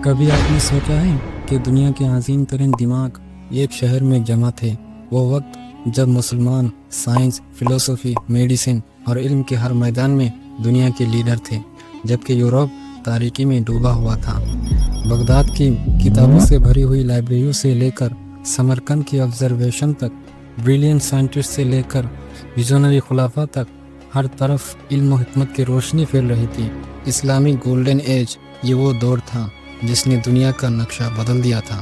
کبھی آپ نے سوچا ہے کہ دنیا کے عظیم ترین دماغ ایک شہر میں جمع تھے؟ وہ وقت جب مسلمان سائنس، فلسفی، میڈیسن اور علم کے ہر میدان میں دنیا کے لیڈر تھے، جبکہ یورپ تاریکی میں ڈوبا ہوا تھا۔ بغداد کی کتابوں سے بھری ہوئی لائبریریوں سے لے کر سمرقند کی آبزرویشن تک، بریلینٹ سائنٹسٹ سے لے کر ویژنری خلافہ تک، ہر طرف علم و حکمت کی روشنی پھیل رہی تھی۔ اسلامی گولڈن ایج یہ وہ دور تھا جس نے دنیا کا نقشہ بدل دیا تھا،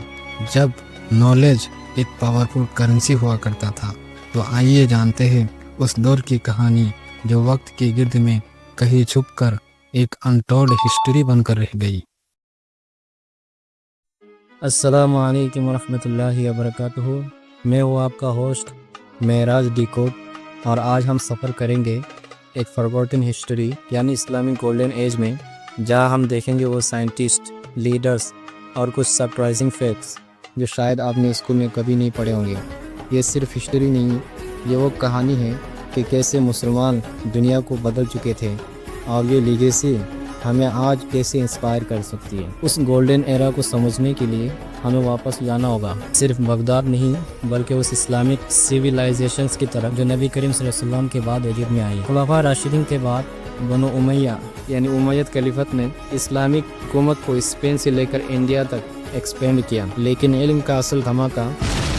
جب نالج ایک پاورفل کرنسی ہوا کرتا تھا۔ تو آئیے جانتے ہیں اس دور کی کہانی جو وقت کے گرد میں کہیں چھپ کر ایک انٹولڈ ہسٹری بن کر رہ گئی۔ السلام علیکم ورحمۃ اللہ وبرکاتہ۔ میں ہوں آپ کا ہوسٹ معراج ڈی کوڈ، اور آج ہم سفر کریں گے ایک فارگوٹن ہسٹری یعنی اسلامی گولڈن ایج میں، جہاں ہم دیکھیں گے وہ سائنٹسٹ، لیڈرز اور کچھ سرپرائزنگ فیکٹس جو شاید آپ نے اسکول میں کبھی نہیں پڑھے ہوں گے۔ یہ صرف ہسٹری نہیں، یہ وہ کہانی ہے کہ کیسے مسلمان دنیا کو بدل چکے تھے، اور یہ لیگیسی ہمیں آج کیسے انسپائر کر سکتی ہے۔ اس گولڈن ایرا کو سمجھنے کے لیے ہمیں واپس جانا ہوگا، صرف بغداد نہیں بلکہ اس اسلامک سیویلائزیشنز کی طرف جو نبی کریم صلی اللہ علیہ وسلم کے بعد ایجاد میں آئی۔ خلفاء راشدین کے بعد بنو امیہ یعنی امیت خلیفت نے اسلامک حکومت کو اسپین سے لے کر انڈیا تک ایکسپینڈ کیا، لیکن علم کا اصل دھماکہ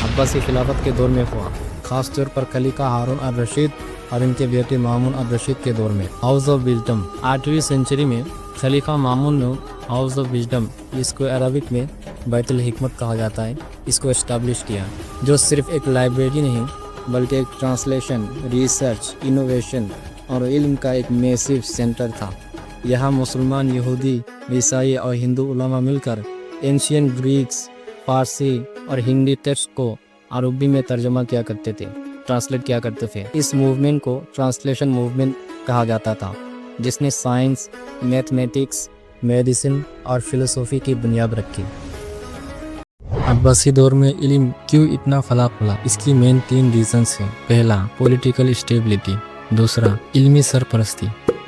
عباسی خلافت کے دور میں ہوا، خاص طور پر خلیفہ ہارون الرشید اور ان کے بیٹے مامون الرشید کے دور میں۔ ہاؤس آف وزڈم 8ویں سینچری میں خلیفہ مامون نے ہاؤس آف وزڈم، جس کو عربک میں بیت الحکمت کہا جاتا ہے، اس کو اسٹیبلش کیا، جو صرف ایک لائبریری نہیں بلکہ ایک ٹرانسلیشن، ریسرچ، انوویشن اور علم کا ایک میسو سینٹر تھا۔ یہاں مسلمان، یہودی، عیسائی اور ہندو علماء مل کر اینشین گریکس، فارسی اور ہندی ٹیکسٹ کو عربی میں ترجمہ کیا کرتے تھے، ٹرانسلیٹ کیا کرتے تھے۔ اس موومنٹ کو ٹرانسلیشن موومنٹ کہا جاتا تھا، جس نے سائنس، میتھمیٹکس، میڈیسن اور فلسفی کی بنیاد رکھی۔ عباسی دور میں علم کیوں اتنا پھلا پھولا؟ اس کی مین 3 ریزنز ہیں۔ پہلا، پولیٹیکل اسٹیبلٹی، دوسرا، علمی سرپرستی،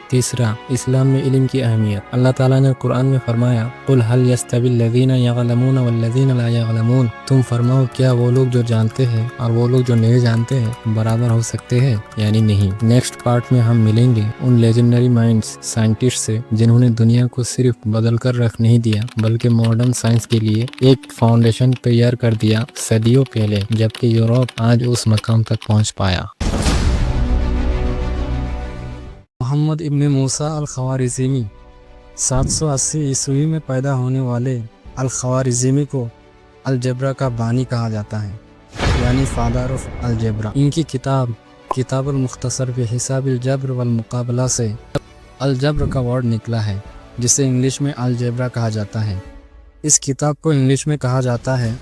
تیسرا، اسلام میں علم کی اہمیت۔ اللہ تعالیٰ نے قرآن میں فرمایا، قُلْ هَلْ يَسْتَوِي الَّذِينَ يَعْلَمُونَ وَالَّذِينَ لَا يَعْلَمُونَ، تم فرماؤ کیا وہ لوگ جو جانتے ہیں اور وہ لوگ جو نہیں جانتے ہیں برابر ہو سکتے ہیں؟ یعنی نہیں۔ نیکسٹ پارٹ میں ہم ملیں گے ان لیجنڈری مائنڈز، سائنٹسٹ سے جنہوں نے دنیا کو صرف بدل کر رکھ نہیں دیا بلکہ ماڈرن سائنس کے لیے ایک فاؤنڈیشن تیار کر دیا صدیوں پہلے، جبکہ یورپ آج اس مقام تک پہنچ پایا۔ محمد ابن موسیٰ الخوارزمی 780 عیسوی میں پیدا ہونے والے الخوارزمی کو الجبرا کا بانی کہا جاتا ہے، یعنی فادر آف الجبرا۔ ان کی کتاب المختصر فی حساب الجبر والمقابلہ سے الجبر کا ورڈ نکلا ہے، جسے انگلش میں الجبرا کہا جاتا ہے۔ اس کتاب کو انگلش میں کہا جاتا ہے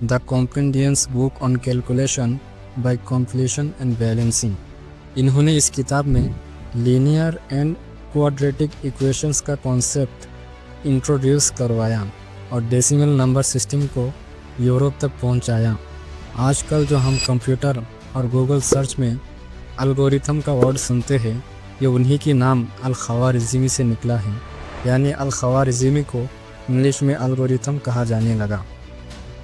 the compendious book on calculation by completion and balancing. انہوں نے اس کتاب میں لینئر اینڈ کوڈریٹک ایکویشنز کا کانسیپٹ انٹروڈیوس کروایا اور ڈیسیمل نمبر سسٹم کو یورپ تک پہنچایا۔ آج کل جو ہم کمپیوٹر اور گوگل سرچ میں الگوریتھم کا ورڈ سنتے ہیں، یہ انہی کی نام الخوارزمی سے نکلا ہے، یعنی الخوارزمی کو انگلش میں الگوریتھم کہا جانے لگا۔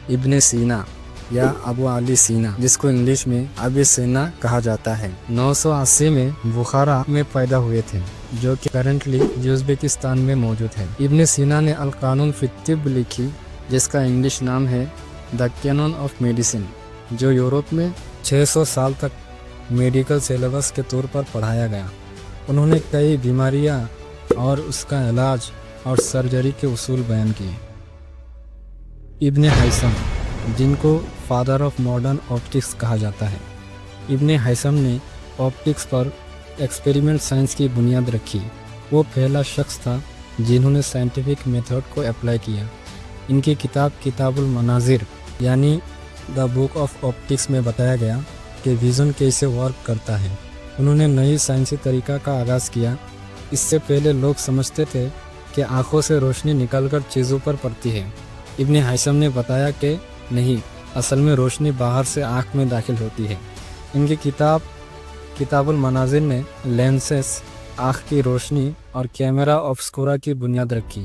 ابن سینا یا ابو علی سینا، جس کو انگلش میں ابی سینا کہا جاتا ہے، 980 میں بخارا میں پیدا ہوئے تھے، جو کہ کرنٹلی ازبکستان میں موجود ہے۔ ابن سینا نے القانون فی الطب لکھی، جس کا انگلش نام ہے دا کینون آف میڈیسن، جو یورپ میں 600 سال تک میڈیکل سیلیبس کے طور پر پڑھایا گیا۔ انہوں نے کئی بیماریاں اور اس کا علاج اور سرجری کے اصول بیان کیے۔ ابن ہیثم، جن کو فادر آف ماڈرن آپٹکس کہا جاتا ہے، ابن ہیثم نے آپٹکس پر ایکسپیریمنٹ سائنس کی بنیاد رکھی۔ وہ پہلا شخص تھا جنہوں نے سائنٹیفک میتھڈ کو اپلائی کیا۔ ان کی کتاب المناظر یعنی دا بک آف آپٹکس میں بتایا گیا کہ ویژن کیسے ورک کرتا ہے۔ انہوں نے نئی سائنسی طریقہ کا آغاز کیا۔ اس سے پہلے لوگ سمجھتے تھے کہ آنکھوں سے روشنی نکل کر چیزوں پر پڑتی ہے۔ ابن ہیثم نے بتایا کہ نہیں، اصل میں روشنی باہر سے آنکھ میں داخل ہوتی ہے۔ ان کی کتاب المناظر نے لینسز، آنکھ کی روشنی اور کیمرہ آبسکورا کی بنیاد رکھی۔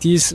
30